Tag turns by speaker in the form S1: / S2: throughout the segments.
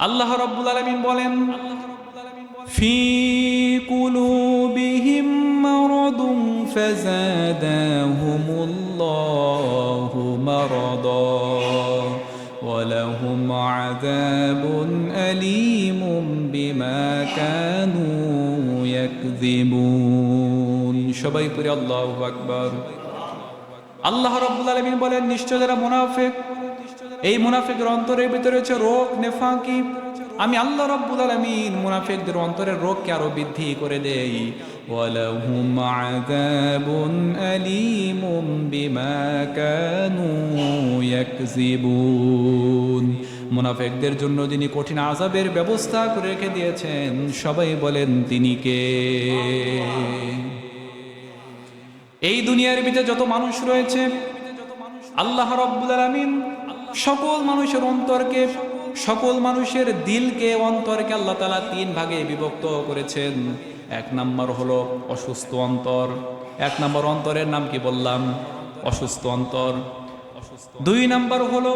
S1: আল্লাহ রাব্বুল আলামিন বলেন, ফি কুলুবিহিম মারাদুন ফাযাদাহুমুল্লাহু মারাদা ওয়া লাহুম আযাবুন আলীমুম বিমা কানু ইয়াকযিবুন। সবাই পড়ি আল্লাহু আকবার। আল্লাহ রাব্বুল আলামিন বলেন, নিশ্চয় যারা মুনাফিক, এই মুনাফিকের অন্তরের ভিতরে রয়েছে রোগ, নেফাকি। আমি আল্লাহ রাব্বুল আলামিন মুনাফিকদের অন্তরের রোগকে আরো বৃদ্ধি করে দেই। ওয়ালাহুম আযাবুন আলীমুম বিমা কানু ইয়াকযিবুন। মুনাফিকদের জন্য যিনি কঠিন আযাবের ব্যবস্থা করে রেখে দিয়েছেন, সবাই বলেন তিনি কে? এই দুনিয়ার ভিতরে যত মানুষ রয়েছে, আল্লাহ রাব্বুল আলামিন সকল মানুষের অন্তরকে, সকল মানুষের দিলকে, অন্তরকে আল্লাহ তাআলা তিন ভাগে বিভক্ত করেছেন। এক নাম্বার হলো অসুস্থ অন্তর। এক নাম্বার অন্তরের নাম কি বললাম? অসুস্থ অন্তর। দুই নাম্বার হলো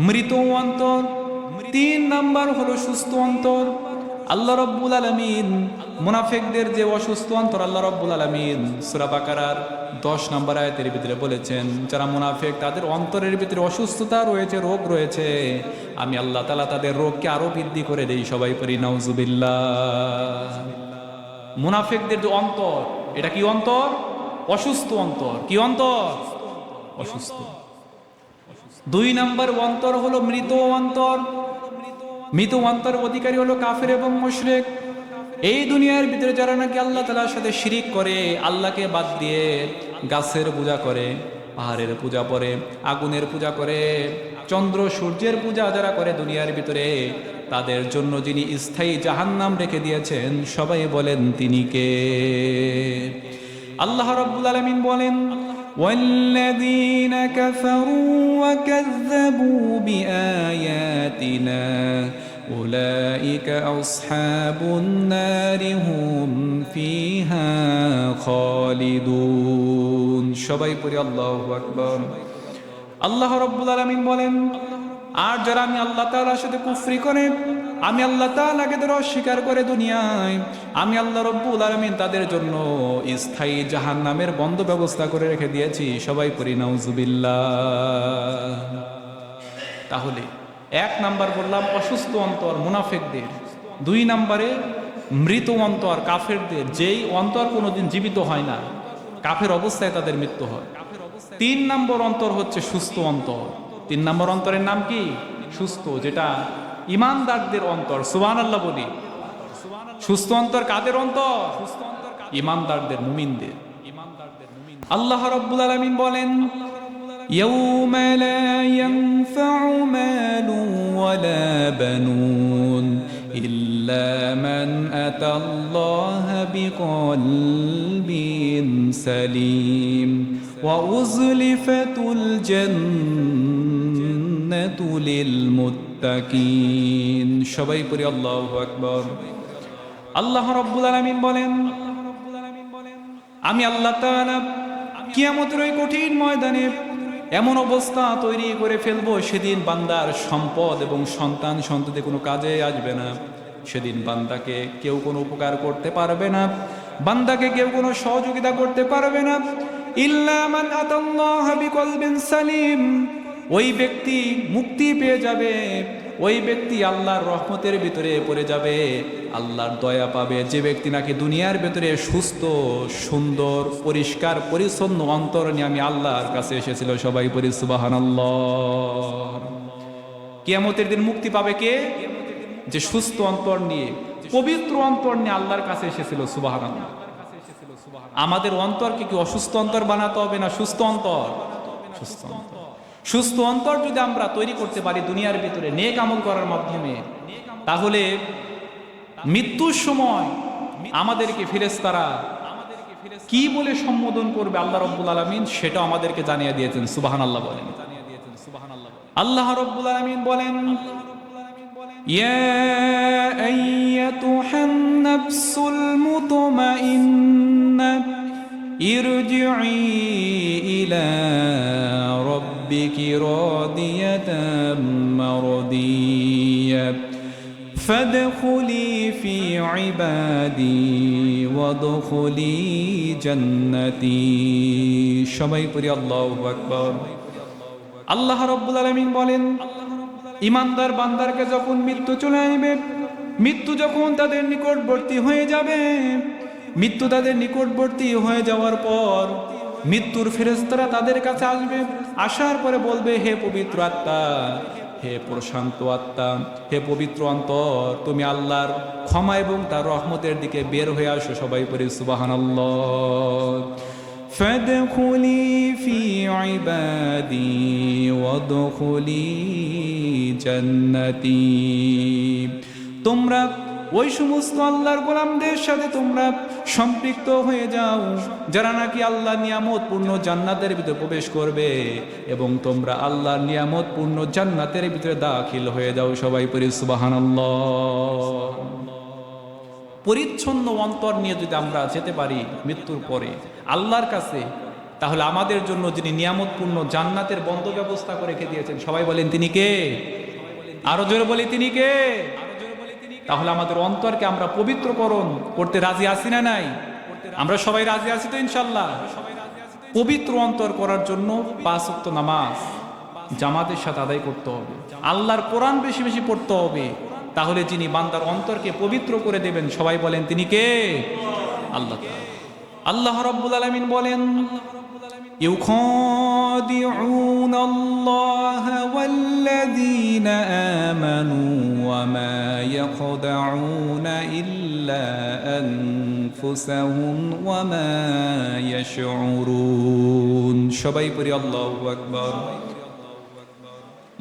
S1: মৃত অন্তর। তিন নাম্বার হলো সুস্থ অন্তর। আল্লাহ রাব্বুল আলামিন মুনাফিকদের যে অসুস্থ অন্তর, আল্লাহ রাব্বুল আলামিন সূরা বাকারার 10 নম্বর আয়াতের ভিতরে বলেছেন, যারা মুনাফিক তাদের অন্তরের ভিতরে অসুস্থতা রয়েছে, রোগ রয়েছে, আমি আল্লাহ তাআলা তাদের রোগকে আরো বৃদ্ধি করে দেই। সবাই পড়ি নাউজুবিল্লাহ। মুনাফিকদের যে অন্তর, এটা কি অন্তর? অসুস্থ অন্তর। কি অন্তর? অসুস্থ। দুই নাম্বার অন্তর হলো মৃত অন্তর। মৃত অন্তরের অধিকারী হলো কাফের এবং মুশরিক। এই দুনিয়ার ভিতরে যারা নাকি আল্লাহ তাআলার সাথে শিরিক করে, আল্লাহকে বাদ দিয়ে গাছের পূজা করে, পাহাড়ের পূজা করে, আগুনের পূজা করে, চন্দ্র সূর্যের পূজা যারা করে দুনিয়ার ভিতরে, তাদের জন্য যিনি স্থায়ী জাহান্নাম রেখে দিয়েছেন, সবাই বলেন তিনি কে? আল্লাহ রাব্বুল আলামিন বলেন, والذين كفروا وكذبوا بآياتنا أولئك أصحاب النار هم فيها خالدون। সবাই পড়ি আল্লাহু আকবার। আল্লাহ রাব্বুল আলামিন বলেন, আর যারা আমি আল্লাহ তাআলার সাথে কুফরি করে, আমি আল্লাহ তাআলাকে যারা অস্বীকার করে দুনিয়ায়, আমি আল্লাহ রাব্বুল আলামিন তাদের জন্য স্থায়ী জাহান্নামের বন্ধ ব্যবস্থা করে রেখে দিয়েছি। সবাই পড়ি নাউজুবিল্লাহ। তাহলে এক নাম্বার বললাম অসুস্থ অন্তর মুনাফিকদের, দুই নাম্বারে মৃত অন্তর কাফেরদের, যেই অন্তর কোনোদিন জীবিত হয় না, কাফের অবস্থায় তাদের মৃত্যু হয়। তিন নম্বর অন্তর হচ্ছে সুস্থ অন্তর। তিন নম্বর অন্তরের নাম কি? সুস্থ, যেটা ইমানদারদের অন্তর। সুবহানাল্লাহ বলি। সুস্থ অন্তর কাদের অন্তর? ইমানদারদের, মুমিনদের। আল্লাহ রাব্বুল আলামিন বলেন, ইয়াউমা লা ইয়ানফাউ মালু ওয়ালা বানুন ইল্লা মান আতাল্লাহা বিকলবিন সালিম ওয়া উযলিফাতুল জান্নাতু লিল মুত্তাকিন। সবাই পড়ি আল্লাহু আকবার। আল্লাহ রাব্বুল আলামিন বলেন, আমি আল্লাহ তাআলা কিয়ামতের ওই কঠিন ময়দানে এমন অবস্থা তৈরি করে ফেলবো, সেদিন বান্দার সম্পদ এবং সন্তান সন্ততি কোনো কাজে আসবে না। সেদিন বান্দাকে কেউ কোনো উপকার করতে পারবে না, বান্দাকে কেউ কোনো সহযোগিতা করতে পারবে না। ইল্লা মান আতাল্লাহা বিকলবিন সালিম। ওই ব্যক্তি মুক্তি পেয়ে যাবে, ওই ব্যক্তি আল্লাহর রহমতের ভিতরে পড়ে যাবে, আল্লাহর দয়া পাবে। যে ব্যক্তি নাকি দুনিয়ার ভিতরে সুস্থ, সুন্দর, পরিষ্কার, পরিচ্ছন্ন অন্তর নিয়ে আমি আল্লাহর কাছে এসেছিল। সবাই পড়ি সুবহানাল্লাহ। কিয়ামতের দিন মুক্তি পাবে কে? যে সুস্থ অন্তর নিয়ে, পবিত্র অন্তর নিয়ে আল্লাহর কাছে এসেছিল। সুবহানাল্লাহ। আমাদের অন্তরকে কি অসুস্থ অন্তর বানাতে হবে না সুস্থ অন্তর? সুস্থ অন্তর। সুস্থ অন্তর যদি আমরা তৈরি করতে পারি দুনিয়ার ভিতরে নেক আমল করার মাধ্যমে, তাহলে মৃত্যুর সময় আমাদেরকে ফেরেশতারা কি বলে সম্বোধন করবে আল্লাহ রাব্বুল আলামিন, সেটা আমাদেরকে জানিয়ে দিয়েছেন। সুবহানাল্লাহ বলেন। আল্লাহ রাব্বুল আলামিন বলেন, ইয়া আইয়াতুহান নাফসুল মুতমাইন্নাহ ইরজিই ইলা রাব্বিকি রাদিয়াতাম মারদিয়াহ ফাদখুলি ফি ইবাদি ওয়াদখুলি জান্নাতি। সবাই পড়ি আল্লাহু আকবার। আল্লাহ রাব্বুল আলামিন বলেন, ইমানদার বান্দারকে যখন মৃত্যু চলে আসবে, মৃত্যু যখন তাদের নিকটবর্তী হয়ে যাবে, মৃত্যু তাদের নিকটবর্তী হয়ে যাওয়ার পর মৃত্যুর ফেরেশতারা তাদের কাছে আসবে। আসার পরে বলবে, হে পবিত্র আত্মা, হে প্রশান্ত আত্মা, হে পবিত্র অন্তর, তুমি আল্লাহর ক্ষমা এবং তার রহমতের দিকে বের হয়ে আসো। সবাই পড়ি সুবহানাল্লাহ। ফাদখুলি ফি ইবাদি ওয়াদখুলি জান্নাতি। তোমরা ওই সমস্ত আল্লাহর গোলামদের সাথে তোমরা সম্পৃক্ত হয়ে যাও যারা নাকি আল্লাহ নিয়ামতপূর্ণ জান্নাতের ভিতরে প্রবেশ করবে, এবং তোমরা আল্লাহর নিয়ামতপূর্ণ জান্নাতের ভিতরে দাখিল হয়ে যাও। সবাই পড়ি সুবহানাল্লাহ। পরিচ্ছন্ন অন্তর নিয়ে যদি আমরা যেতে পারি মৃত্যুর পরে আল্লাহর কাছে, তাহলে আমাদের জন্য যিনি নিয়ামতপূর্ণ জান্নাতের বন্ধ ব্যবস্থা করে রেখে দিয়েছেন, সবাই বলেন তিনি কে? আরো জোরে বলি তিনি কে? তাহলে আমাদের অন্তরকে আমরা পবিত্রকরণ করতে রাজি আছি না নাই? আমরা সবাই রাজি আছি তো ইনশাল্লাহ? পবিত্র অন্তর করার জন্য 5 ওয়াক্ত নামাজ জামাতের সাথে আদায় করতে হবে, আল্লাহর কোরআন বেশি বেশি পড়তে হবে। তাহলে যিনি বান্দার অন্তরকে পবিত্র করে দেবেন, সবাই বলেন তিনি কে? আল্লাহ। আল্লাহ রাব্বুল আলামিন বলেন, ইউখাদিউনা আল্লাহ ওয়াল্লাযীনা আমানু ওয়া মা ইয়াখদাউনা ইল্লা আনফুসাহুম ওয়া মা ইয়াশউরুন। সবাই পড়ি আল্লাহু আকবার।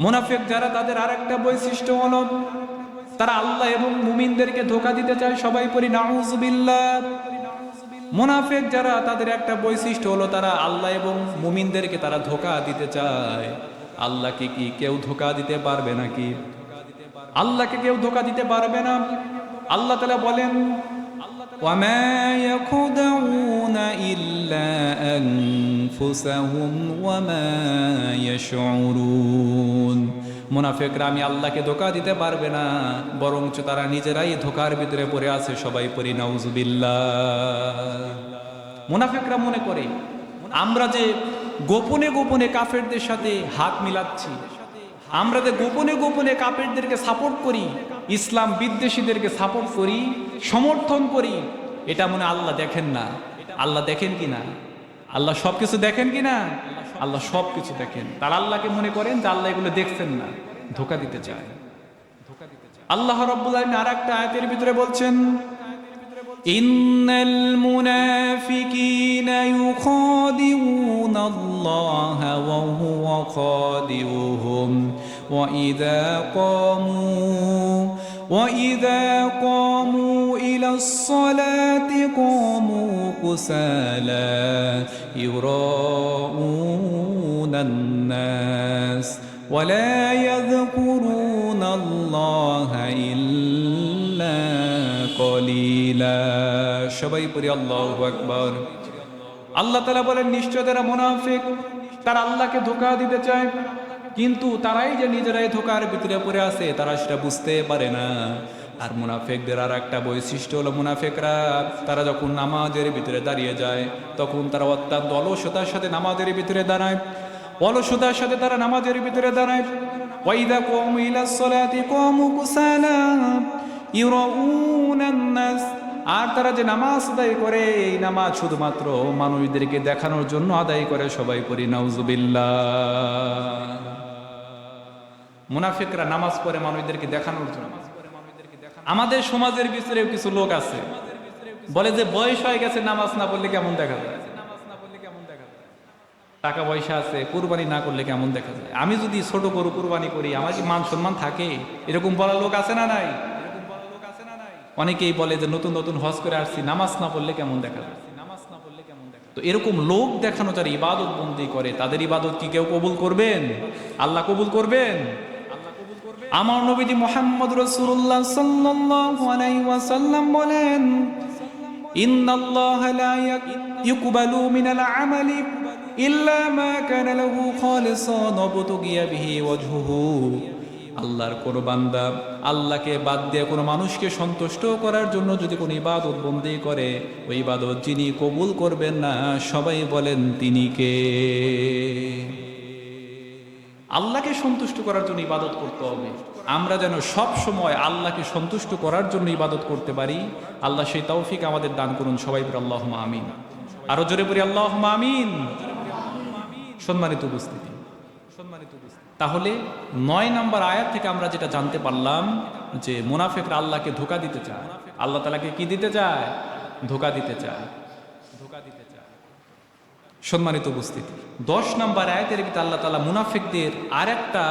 S1: মুনাফিক যারা, তাদের আরেকটা বৈশিষ্ট্য হলো তারা আল্লাহ এবং মুমিনদেরকে ধোঁকা দিতে চায়। সবাই পড়ি নাউযুবিল্লাহ। মুনাফিক যারা, তাদের একটা বৈশিষ্ট্য হলো তারা আল্লাহ এবং মুমিনদেরকে তারা ধোঁকা দিতে চায়। আল্লাহকে কি কেউ ধোঁকা দিতে পারবে নাকি? আল্লাহকে কেউ ধোঁকা দিতে পারবে না। আল্লাহ তাআলা বলেন, ওয়ামা ইয়াখদাউনা ইল্লা আনফুসাহুম ওয়ামা ইয়াশউরুন। মুনাফিকরা আমি আল্লাহকে ধোঁকা দিতে পারবে না, বরঞ্চ তারা নিজেরাই ধোঁকার ভিতরে পড়ে আছে। সবাই পড়ি নাউযুবিল্লাহ। মুনাফিকরা মনে করে আমরা যে গোপনে গোপনে কাফেরদের সাথে হাত মিলাচ্ছি, আমরা যে গোপনে গোপনে কাফেরদেরকে সাপোর্ট করি, ইসলাম বিদ্বেষীদেরকে সাপোর্ট করি, সমর্থন করি, এটা মনে আল্লাহ দেখেন না। আল্লাহ দেখেন কিনা? আল্লাহ সবকিছু দেখেন কিনা? আল্লাহ সবকিছু দেখেন। তার আল্লাহকে মনে করেন যে আল্লাহ এগুলো দেখছেন না, ধোঁকা দিতে চায়। আল্লাহ রাব্বুল আলামিন আরেকটা আয়াতের ভিতরে বলছেন, ইন্নাল মুনাফিকিনা ইউখাদিউনা আল্লাহ ওয়া হুয়া খাদিউহুম وإذا قاموا إلى الصلاة قاموا كسالى يراءون الناس ولا يذكرون الله إلا قليلا। সবাই পড়ি আল্লাহু আকবার। আল্লাহ তাআলা বলেন, নিশ্চয় তারা মুনাফিক, তারা আল্লাহকে ধোঁকা দিতে চায়, কিন্তু তারাই যে নিজেরাই ধোঁকার ভিতরে পড়ে আছে তারা সেটা বুঝতে পারে না। আর মুনাফিকদের আর একটা বৈশিষ্ট্য হলো, মুনাফিকরা তারা যখন নামাজের ভিতরে দাঁড়িয়ে যায় তখন তারা অত্যন্ত অলসতার সাথে নামাজের ভিতরে দাঁড়ায়, অলসতার সাথে তারা নামাজের ভিতরে দাঁড়ায়। ওয়াইদা কামু ইলাস সালাতি কামু কুসালা ইউরাউনান নাস। আর তারা যে নামাজ আদায় করে, এই নামাজ শুধুমাত্র মানুষদেরকে দেখানোর জন্য আদায় করে। সবাই পড়ি নাউযুবিল্লাহ। মুনাফিকরা নামাজ পড়ে মানুষদেরকে দেখানোর জন্য। আমাদের সমাজের ভিতরে কিছু লোক আছে বলে যে বয়স হয়ে গেছে, নামাজ না পড়লে কেমন দেখা যায়, টাকা পয়সা আছে, কুরবানি না করলে কেমন দেখা যায়, আমি যদি ছোট গরু কুরবানি করি আমার কি মান সম্মান থাকে? এরকম বলার লোক আছে না নাই? অনেকেই বলে যে নতুন নতুন হজ করে আসছি, নামাজ না পড়লে কেমন দেখা যায়। তো এরকম লোক দেখানো যারা ইবাদত বন্দি করে, তাদের ইবাদত কি কেউ কবুল করবেন? আল্লাহ কবুল করবেন? আমার নবীজি মুহাম্মদ রাসূলুল্লাহ সাল্লাল্লাহু আলাইহি ওয়াসাল্লাম বলেন, ইন্নাল্লাহা লা ইয়াকবালু মিনাল আমালি ইল্লা মা কানা লাহু খালিসান ওয়াবতুগিয়া বিহি ওয়াজহুহু আল্লাহর কোনো বান্দা আল্লাহকে বাদ দিয়ে কোনো মানুষকে সন্তুষ্ট করার জন্য যদি কোনো ইবাদত বন্দি করে, ওই ইবাদত যিনি কবুল করবেন না, সবাই বলেন তিনি কে? আল্লাহকে সন্তুষ্ট করার জন্য ইবাদত করতে হবে। আমরা যেন সব সময় আল্লাহকে সন্তুষ্ট করার জন্য ইবাদত করতে পারি। আল্লাহ সেই তৌফিক আমাদের দান করুন। সবাই বলি আল্লাহুম্মা আমিন। আরো জোরে বলি আল্লাহুম্মা আমিন। সম্মানিত উপস্থিতি, তাহলে 9 নম্বর আয়াত থেকে আমরা যেটা জানতে পারলাম যে মুনাফিকরা আল্লাহকে ধোঁকা দিতে চায়, আল্লাহ তাআলাকে কি দিতে চায়? ধোঁকা দিতে চায়। সম্মানিত উপস্থিতি, 10 নম্বর আয়াতের ভিতরে আল্লাহ তাআলা মুনাফিকদের আরেকটা